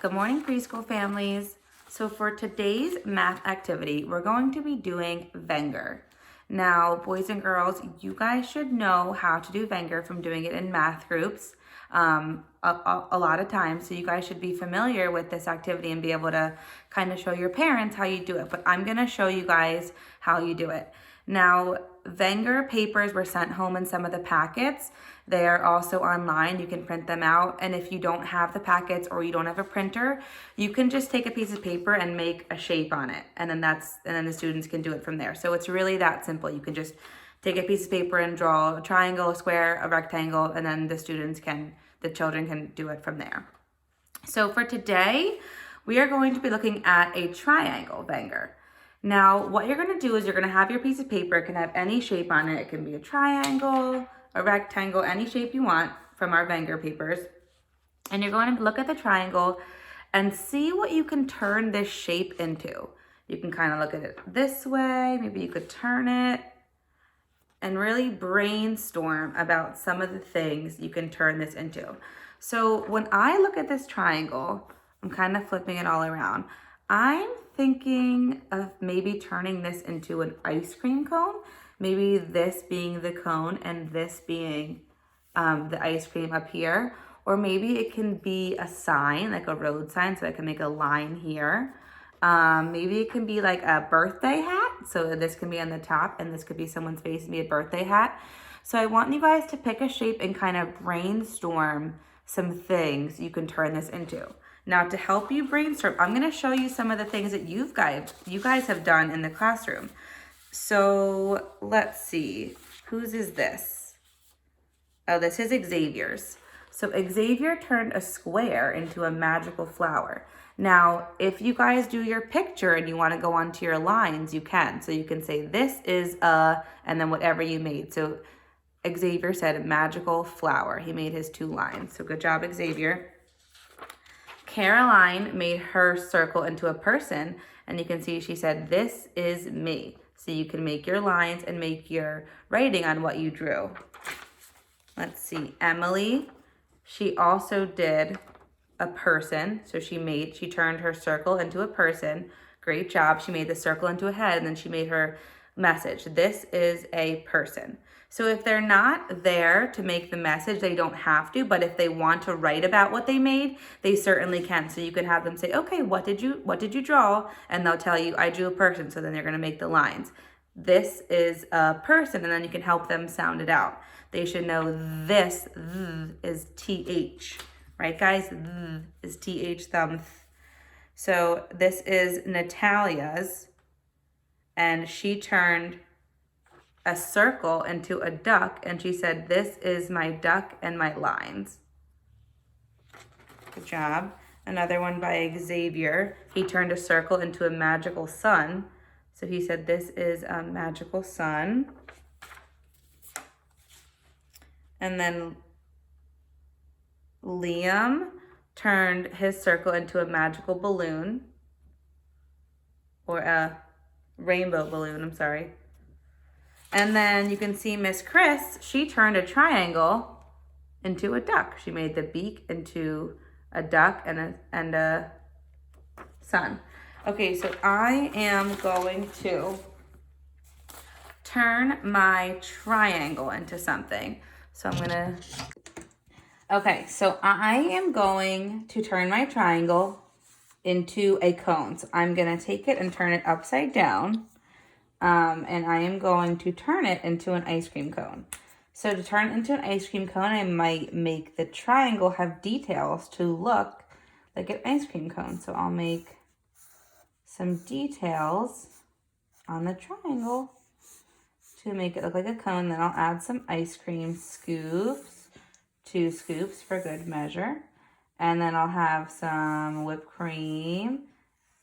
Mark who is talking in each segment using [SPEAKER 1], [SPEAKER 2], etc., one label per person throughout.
[SPEAKER 1] Good morning, preschool families. So for today's math activity, we're going to be doing Venger. Now, boys and girls, you guys should know how to do Venger from doing it in math groups a lot of times. So you guys should be familiar with this activity and be able to kind of show your parents how you do it. But I'm going to show you guys how you do it. Now, Venger papers were sent home in some of the packets. They are also online. You can print them out. And if you don't have the packets or you don't have a printer, you can just take a piece of paper and make a shape on it. And then the students can do it from there. So it's really that simple. You can just take a piece of paper and draw a triangle, a square, a rectangle, and then the children can do it from there. So for today, we are going to be looking at a triangle Venger. Now, what you're going to do is you're going to have your piece of paper. It can have any shape on it. It can be a triangle, a rectangle, any shape you want from our Venger papers. And you're going to look at the triangle and see what you can turn this shape into. You can kind of look at it this way. Maybe you could turn it and really brainstorm about some of the things you can turn this into. So when I look at this triangle, I'm kind of flipping it all around. I'm thinking of maybe turning this into an ice cream cone. Maybe this being the cone and this being the ice cream up here. Or maybe it can be a sign, like a road sign, so I can make a line here. Maybe it can be like a birthday hat. So this can be on the top and this could be someone's face and be a birthday hat. So I want you guys to pick a shape and kind of brainstorm some things you can turn this into. Now, to help you brainstorm, I'm going to show you some of the things that you guys have done in the classroom. So let's see, whose is this? Oh, this is Xavier's. So Xavier turned a square into a magical flower. Now, if you guys do your picture and you want to go onto your lines, you can. So you can say this is a, and then whatever you made. So Xavier said magical flower. He made his 2 lines. So good job, Xavier. Caroline made her circle into a person, and you can see she said, this is me. So you can make your lines and make your writing on what you drew. Let's see, Emily, she also did a person. So she turned her circle into a person. Great job. She made the circle into a head, and then she made her message. This is a person. So if they're not there to make the message, they don't have to, but if they want to write about what they made, they certainly can. So you can have them say, okay, what did you draw? And they'll tell you, I drew a person. So then they're going to make the lines. This is a person, and then you can help them sound it out. They should know this is TH, right guys? Is TH thumb. So this is Natalia's, and she turned a circle into a duck, and she said, this is my duck and my lines. Good job. Another one by Xavier. He turned a circle into a magical sun. So he said, this is a magical sun. And then Liam turned his circle into a magical balloon, or a rainbow balloon, I'm sorry. And then you can see Miss Chris, she turned a triangle into a duck. She made the beak into a duck and a sun. Okay, so I am going to turn my triangle into something. So okay, so I am going to turn my triangle into a cone. So I'm gonna take it and turn it upside down. And I am going to turn it into an ice cream cone. So to turn it into an ice cream cone, I might make the triangle have details to look like an ice cream cone. So I'll make some details on the triangle to make it look like a cone. Then I'll add some ice cream scoops, 2 scoops for good measure. And then I'll have some whipped cream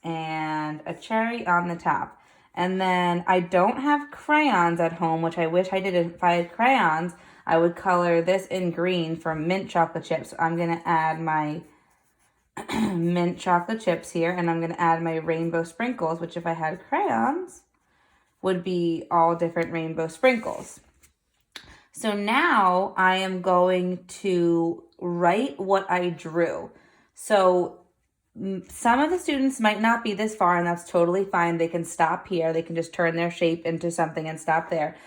[SPEAKER 1] and a cherry on the top. And then I don't have crayons at home, which I wish I did. If I had crayons, I would color this in green for mint chocolate chips. So I'm going to add my mint chocolate chips here, and I'm going to add my rainbow sprinkles, which if I had crayons would be all different rainbow sprinkles. So now I am going to write what I drew. So Some of the students might not be this far, and that's totally fine. They can stop here. They can just turn their shape into something and stop there.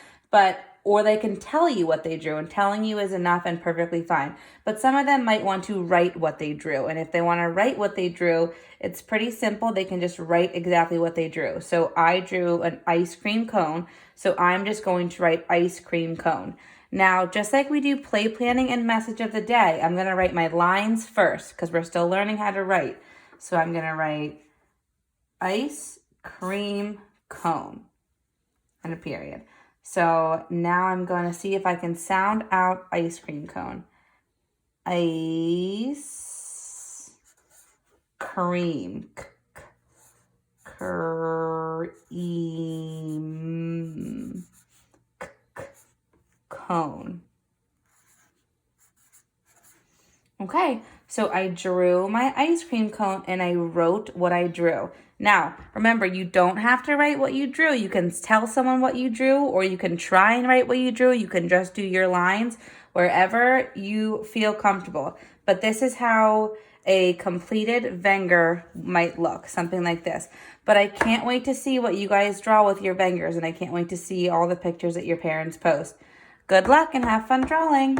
[SPEAKER 1] Or they can tell you what they drew, and telling you is enough and perfectly fine. But some of them might want to write what they drew. And if they want to write what they drew, it's pretty simple. They can just write exactly what they drew. So I drew an ice cream cone. So I'm just going to write ice cream cone. Now, just like we do play planning and message of the day, I'm going to write my lines first because we're still learning how to write. So I'm going to write ice cream cone and a period. So now I'm going to see if I can sound out ice cream cone. Ice cream. Cream. Cone. Okay, so I drew my ice cream cone and I wrote what I drew. Now, remember, you don't have to write what you drew. You can tell someone what you drew, or you can try and write what you drew. You can just do your lines wherever you feel comfortable. But this is how a completed Venger might look, something like this. But I can't wait to see what you guys draw with your Vengers, and I can't wait to see all the pictures that your parents post. Good luck and have fun drawing.